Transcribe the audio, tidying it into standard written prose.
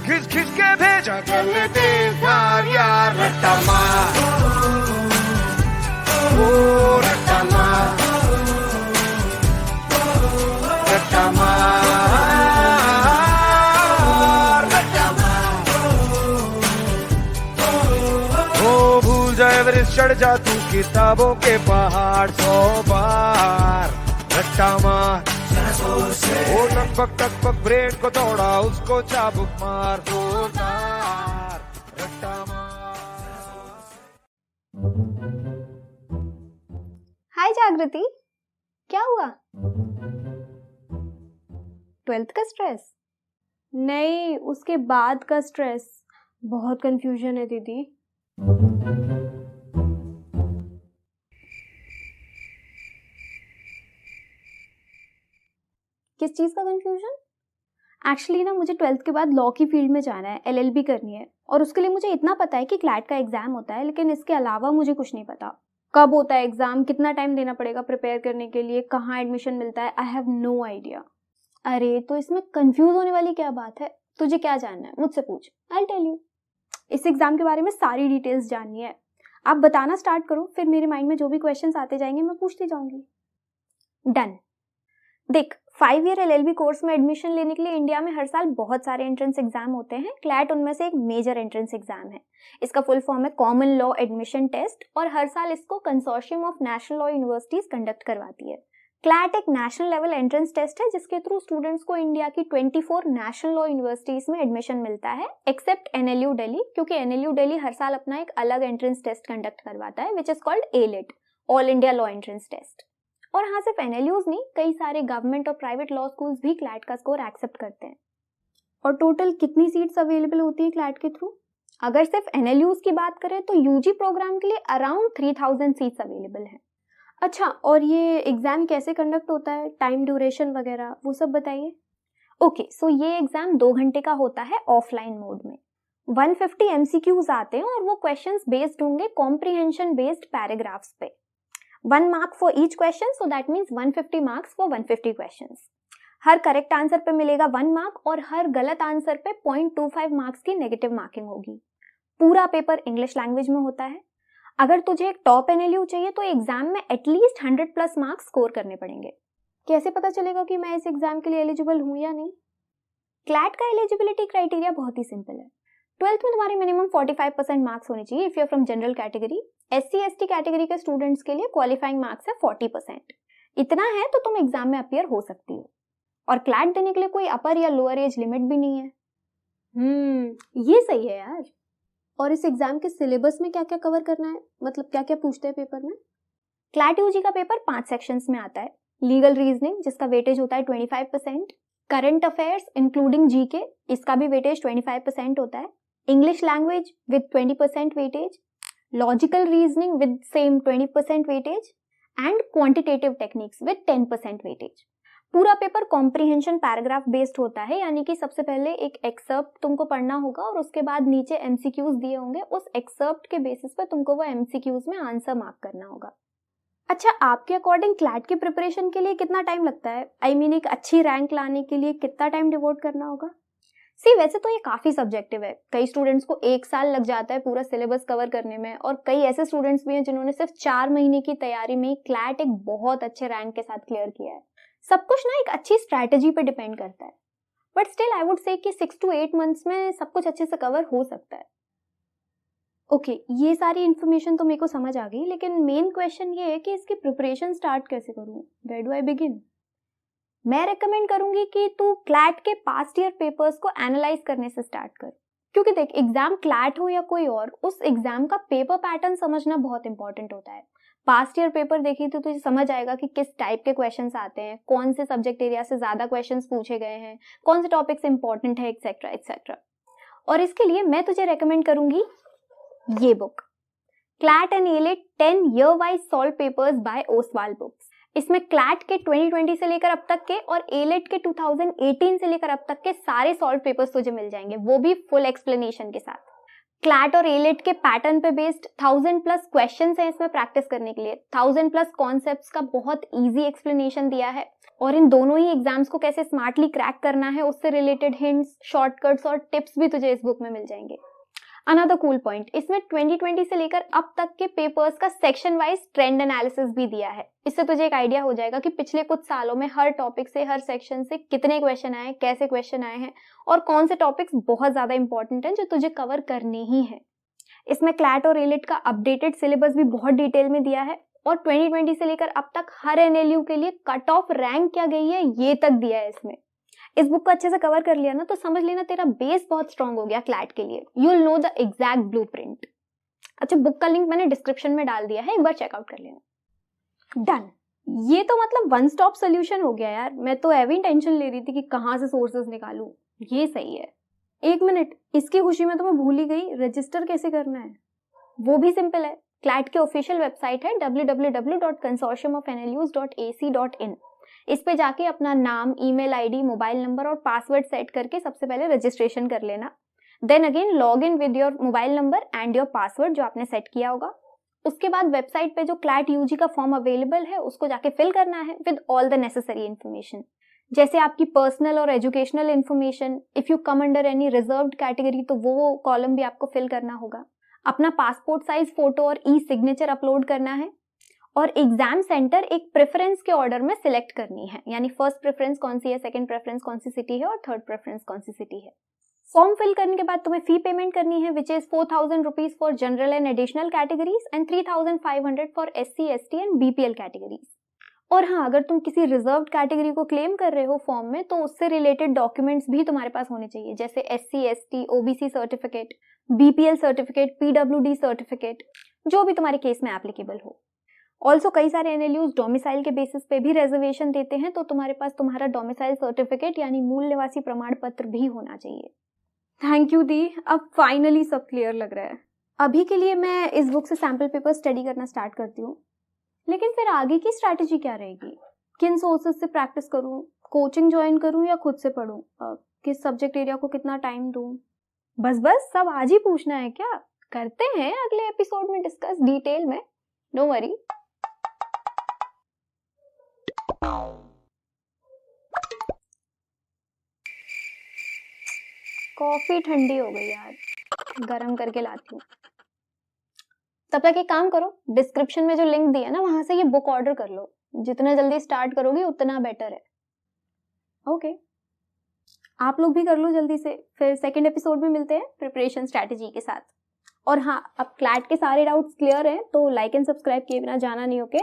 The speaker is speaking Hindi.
खिंच खिंच के भेजा कर लेते यार यार रट्टा मार, ओ रट्टा मार, रट्टा मार, रट्टा मार। ओ भूल जाए एवरेस्ट चढ़ जा तू किताबों के पहाड़ 100 बार रट्टा मार। ओ टकपक ब्रेन को तोड़ा उसको चाबुक मार जोरदार रट्टा मार। हाय जागृति, क्या हुआ? 12th का स्ट्रेस? नहीं, उसके बाद का स्ट्रेस। बहुत कंफ्यूजन है दीदी। किस चीज का कंफ्यूजन? एक्चुअली ना मुझे 12th के बाद लॉ की फील्ड में जाना है, LLB करनी है, और उसके लिए मुझे इतना पता है कि क्लैट का एग्जाम होता है, लेकिन इसके अलावा मुझे कुछ नहीं पता। कब होता है एग्जाम, कितना टाइम देना पड़ेगा प्रिपेयर करने के लिए, कहाँ एडमिशन मिलता है, आई हैव नो आइडिया। अरे तो इसमें कंफ्यूज होने वाली क्या बात है? तुझे क्या जानना है मुझसे पूछ, आई टेल यू। इस एग्जाम के बारे में सारी डिटेल्स जाननी है। आप बताना स्टार्ट करो, फिर मेरे माइंड में जो भी क्वेश्चंस आते जाएंगे मैं पूछती जाऊंगी। डन। देख, 5 ईयर LLB कोर्स में एडमिशन लेने के लिए इंडिया में हर साल बहुत सारे एंट्रेंस एग्जाम होते हैं। क्लैट उनमें से एक मेजर एंट्रेंस एग्जाम है। इसका फुल फॉर्म है कॉमन लॉ एडमिशन टेस्ट, और हर साल इसको consortium of national law universities conduct करवाती है। क्लैट एक नेशनल लेवल एंट्रेंस टेस्ट है जिसके थ्रू स्टूडेंट्स को इंडिया की 24 नेशनल लॉ यूनिवर्सिटीज में एडमिशन मिलता है, एक्सेप्ट NLU दिल्ली, क्योंकि NLU दिल्ली हर साल अपना एक अलग एंट्रेंस टेस्ट कंडक्ट करवाता है, which is called ALET, all India law entrance test. और हाँ, सिर्फ NLUs नहीं, कई सारे गवर्नमेंट और प्राइवेट लॉ स्कूल्स भी क्लैट का स्कोर एक्सेप्ट करते हैं। और टोटल कितनी सीट्स अवेलेबल होती है क्लैट के थ्रू? अगर सिर्फ NLUs की बात करें तो UG प्रोग्राम के लिए अराउंड 3000 सीट्स अवेलेबल है। अच्छा, और ये एग्जाम कैसे कंडक्ट होता है, टाइम ड्यूरेशन वगैरह वो सब बताइए। ओके, सो ये एग्जाम 2 घंटे का होता है ऑफलाइन मोड में। 150 MCQs आते हैं और वो क्वेश्चंस बेस्ड होंगे कॉम्प्रिहेंशन बेस्ड पैराग्राफ्स पे। 1 mark for each question, so that means 150 marks for 150 questions. Her correct answer पे मिलेगा 1 मार्क और हर गलत आंसर पे 0.25 मार्क्स की नेगेटिव मार्किंग होगी। पूरा पेपर इंग्लिश लैंग्वेज में होता है। अगर तुझे एक टॉप NLU चाहिए तो एग्जाम में एटलीस्ट 100+ मार्क्स स्कोर करने पड़ेंगे। कैसे पता चलेगा कि मैं इस एग्जाम के लिए एलिजिबल हूं या नहीं? क्लैट का एलिजिबिलिटी क्राइटेरिया बहुत ही सिंपल है। 12th में तुम्हारे मिनिमम 45% मार्क्स होने चाहिए if you are from general category. SC/ST category के स्टूडेंट्स के लिए क्वालिफाइंग मार्क्स है 40%। इतना है तो तुम एग्जाम में अपीयर हो सकती हो। और क्लैट देने के लिए कोई अपर या लोअर एज लिमिट भी नहीं है। ये सही है यार। और इस एग्जाम के सिलेबस में क्या क्या कवर करना है, मतलब क्या क्या पूछते हैं पेपर में? क्लैट UG का पेपर 5 सेक्शंस में आता है। लीगल रीजनिंग, जिसका वेटेज होता है 25%। करंट अफेयर्स इंक्लूडिंग GK, इसका भी वेटेज 25% होता है। English language with 20% weightage. Logical reasoning with same 20% weightage. And quantitative techniques with 10% weightage. पूरा पेपर कॉम्प्रिहेंशन पैराग्राफ बेस्ड होता है, यानी कि सबसे पहले एक एक्सर्प्ट तुमको पढ़ना होगा और उसके बाद नीचे MCQs दिए होंगे। उस एक्सर्प्ट के बेसिस पे तुमको वो MCQs में आंसर मार्क करना होगा। अच्छा, आपके अकॉर्डिंग क्लैट की प्रिपरेशन के लिए कितना टाइम लगता है? आई मीन एक अच्छी रैंक लाने के लिए कितना टाइम डिवोट करना होगा? वैसे तो ये काफी सब्जेक्टिव है। कई स्टूडेंट्स को 1 साल लग जाता है पूरा सिलेबस कवर करने में, और कई ऐसे स्टूडेंट्स भी हैं जिन्होंने सिर्फ 4 महीने की तैयारी में ही क्लैट एक बहुत अच्छे रैंक के साथ क्लियर किया है। सब कुछ ना एक अच्छी स्ट्रैटेजी पे डिपेंड करता है, but still I would say कि 6 to 8 मंथ्स में सब कुछ अच्छे से कवर हो सकता है। ओके, ये सारी इन्फॉर्मेशन तो मेरे को समझ आ गई, लेकिन मेन क्वेश्चन ये है कि इसकी प्रिपरेशन स्टार्ट कैसे करूं? Where do I begin? मैं रेकमेंड करूंगी कि तू क्लैट के पास्ट ईयर पेपर्स को एनालाइज करने से स्टार्ट कर, क्योंकि देख, एग्जाम क्लैट हो या कोई और, उस एग्जाम का पेपर पैटर्न समझना बहुत इंपॉर्टेंट होता है। पास्ट ईयर पेपर देखी तो तुझे समझ आएगा कि किस टाइप के क्वेश्चंस आते हैं, कौन से सब्जेक्ट एरिया से ज्यादा क्वेश्चंस पूछे गए हैं, कौन से टॉपिक्स इंपॉर्टेंट है, एक्सेट्रा एक्सेट्रा। और इसके लिए मैं तुझे रेकमेंड करूंगी ये book, CLAT and ALET 10 year wise solve papers by Oswaal books. इसमें क्लैट के 2020 से लेकर अब तक के और ALET के 2018 से लेकर अब तक के सारे सॉल्व पेपर्स तुझे मिल जाएंगे, वो भी फुल एक्सप्लेनेशन के साथ। क्लैट और एलेट के पैटर्न पे बेस्ड 1000+ क्वेश्चंस हैं इसमें प्रैक्टिस करने के लिए। 1000+ कॉन्सेप्ट्स का बहुत इजी एक्सप्लेनेशन दिया है और इन दोनों ही एग्जाम्स को कैसे स्मार्टली क्रैक करना है उससे रिलेटेड हिंट्स, शॉर्टकट्स और टिप्स भी तुझे इस बुक में मिल जाएंगे। अनदर कूल पॉइंट, इसमें 2020 से लेकर अब तक के पेपर्स का सेक्शन वाइज ट्रेंड एनालिसिस भी दिया है। इससे तुझे एक आइडिया हो जाएगा कि पिछले कुछ सालों में हर टॉपिक से, हर सेक्शन से कितने क्वेश्चन आए, कैसे क्वेश्चन आए हैं और कौन से टॉपिक्स बहुत ज्यादा इंपॉर्टेंट हैं जो तुझे कवर करने ही है। इसमें क्लैट और एलेट का अपडेटेड सिलेबस भी बहुत डिटेल में दिया है और 2020 से लेकर अब तक हर एनएलयू के लिए कट ऑफ रैंक क्या गई है ये तक दिया है इसमें। इस बुक को अच्छे से कवर कर लिया ना तो समझ लेना तेरा बेस बहुत स्ट्रांग हो गया क्लैट के लिए। You will know the exact blueprint. अच्छा, बुक का लिंक मैंने डिस्क्रिप्शन में डाल दिया है, एक बार चेकआउट कर लेना। डन। ये तो मतलब वन स्टॉप सोल्यूशन हो गया यार। मैं तो एवी टेंशन ले रही थी कि कहाँ से सोर्सेज निकालूं। ये सही है। एक मिनट, इसकी खुशी में तो मैं भूल ही गई, रजिस्टर कैसे करना है? वो भी सिंपल है। क्लैट की ऑफिशियल वेबसाइट है www.consortiumofnlus.ac.in। इस पे जाके अपना नाम, ईमेल आईडी, मोबाइल नंबर और पासवर्ड सेट करके सबसे पहले रजिस्ट्रेशन कर लेना। Then again log in with your mobile number and your password जो आपने सेट किया होगा। उसके बाद वेबसाइट पे जो क्लैट यूजी का फॉर्म अवेलेबल है उसको जाके फिल करना है with all the necessary information, जैसे आपकी पर्सनल और educational information. If you come under any reserved category तो वो कॉलम भी आपको फिल करना होगा। अपना पासपोर्ट साइज फोटो और ई सिग्नेचर अपलोड करना है और एग्जाम सेंटर एक प्रेफरेंस के ऑर्डर में सिलेक्ट करनी है, यानी फर्स्ट प्रेफरेंस कौन सी है, सेकंड प्रेफरेंस कौन सी सिटी है और थर्ड प्रेफरेंस कौन सी सिटी है। फॉर्म फिल करने के बाद तुम्हें फी पेमेंट करनी है which is 4000 rupees for general and additional categories and 3500 for SC, ST and BPL categories. और हाँ, अगर तुम किसी रिजर्व्ड कैटेगरी को क्लेम कर रहे हो फॉर्म में तो उससे रिलेटेड डॉक्यूमेंट्स भी तुम्हारे पास होने चाहिए, जैसे SC, ST, OBC certificate, BPL certificate, PWD certificate, जो भी तुम्हारे केस में एप्लीकेबल हो। ऑल्सो कई सारे एनएलयूज डोमिसाइल के बेसिस पे भी रिजर्वेशन देते हैं, तो तुम्हारे पास तुम्हारा डोमिसाइल सर्टिफिकेट यानी मूल निवासी प्रमाण पत्र भी होना चाहिए। थैंक यू दी, अब फाइनली सब क्लियर लग रहा है। अभी के लिए मैं इस बुक से सैम्पल पेपर स्टडी करना स्टार्ट करती हूँ, लेकिन फिर आगे की स्ट्रैटेजी क्या रहेगी? किन सोर्सेज से प्रैक्टिस करूँ, कोचिंग ज्वाइन करूँ या खुद से पढूं, किस सब्जेक्ट एरिया को कितना टाइम दूँ? बस सब आज ही पूछना है क्या? करते हैं अगले एपिसोड में डिस्कस डिटेल में, नो वरी। कॉफी ठंडी हो गई यार, गरम करके लाती हूँ। तब तक एक काम करो, डिस्क्रिप्शन में जो लिंक दिया ना वहां से ये बुक ऑर्डर कर लो। जितना जल्दी स्टार्ट करोगे उतना बेटर है। ओके, आप लोग भी कर लो जल्दी से। फिर सेकंड एपिसोड में मिलते हैं प्रिपरेशन स्ट्रैटेजी के साथ। और हाँ, अब क्लैट के सारे डाउट्स क्लियर हैं तो लाइक एंड सब्सक्राइब किए बिना जाना नहीं, ओके?